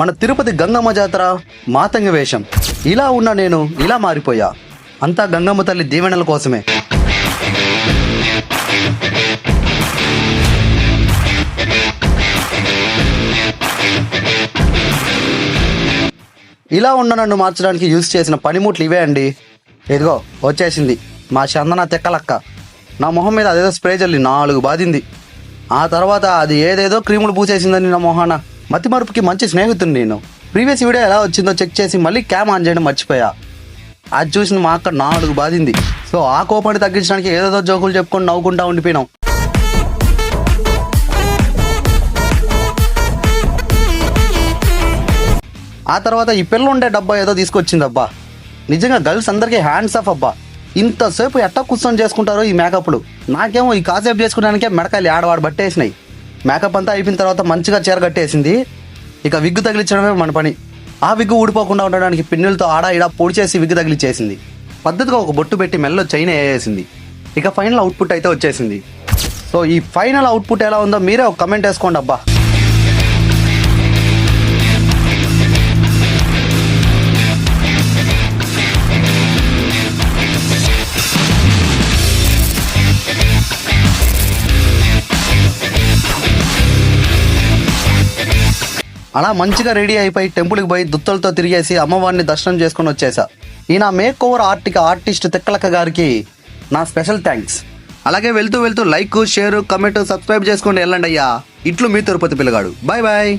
మన తిరుపతి గంగమ్మ జాతర మాతంగ వేషం. ఇలా ఉన్న నేను ఇలా మారిపోయా. అంతా గంగమ్మ తల్లి దీవెనల కోసమే. ఇలా ఉన్న నన్ను మార్చడానికి యూజ్ చేసిన పనిముట్లు ఇవే అండి. ఇదిగో వచ్చేసింది మా చందన తెక్కలక్క. నా మొహం మీద అదేదో స్ప్రే చల్లి 4 బాధింది. ఆ తర్వాత అది ఏదేదో క్రీములు పూసేసిందని నా మొహాన. మతి మరుపుకి మంచి స్నేహితుడిని నేను. ప్రీవియస్ వీడియో ఎలా వచ్చిందో చెక్ చేసి మళ్ళీ క్యామ్ ఆన్ చేయడం మర్చిపోయా. అది చూసిన మా అక్క 4 బాధింది. సో ఆ కోపాన్ని తగ్గించడానికి ఏదేదో జోకులు చెప్పుకొని నవ్వుకుంటా ఉండిపోయినాం. ఆ తర్వాత ఈ పిల్ల ఉండే డబ్బా ఏదో తీసుకొచ్చింది అబ్బా. నిజంగా గర్ల్స్ అందరికీ హ్యాండ్స్ ఆఫ్ అబ్బా. ఇంతసేపు ఎట్టా కూర్చొని చేసుకుంటారో ఈ మేకప్లు. నాకేమో ఈ కాసేపు చేసుకోవడానికే మెడకాయలు ఆడవాడు బట్టేసినాయి. మేకప్ అంతా అయిపోయిన తర్వాత మంచిగా చీర కట్టేసింది. ఇక విగ్గు తగిలించడమే మన పని. ఆ విగ్గు ఊడిపోకుండా ఉండడానికి పిన్నులతో ఆడా ఇడా పొడి చేసి విగ్గు తగిలిచ్చేసింది. పద్ధతిగా ఒక బొట్టు పెట్టి మెల్లో చైన్ వేసేసింది. ఇక ఫైనల్ అవుట్పుట్ అయితే వచ్చేసింది. సో ఈ ఫైనల్ అవుట్పుట్ ఎలా ఉందో మీరే ఒక కమెంట్ వేసుకోండి అబ్బా. అలా మంచిగా రెడీ అయిపోయి టెంపుల్కి పోయి దుత్తలతో తిరిగేసి అమ్మవారిని దర్శనం చేసుకొని వచ్చేసా. ఈ నా మేక్ ఓవర్ ఆర్టిస్ట్ తిక్కలక్క గారికి నా స్పెషల్ థ్యాంక్స్. అలాగే వెళ్తూ లైక్, షేర్, కమెంట్, సబ్స్క్రైబ్ చేసుకోండి. వెళ్ళండి అయ్యా. ఇట్లు మీ తిరుపతి పిల్లగాడు. Bye bye.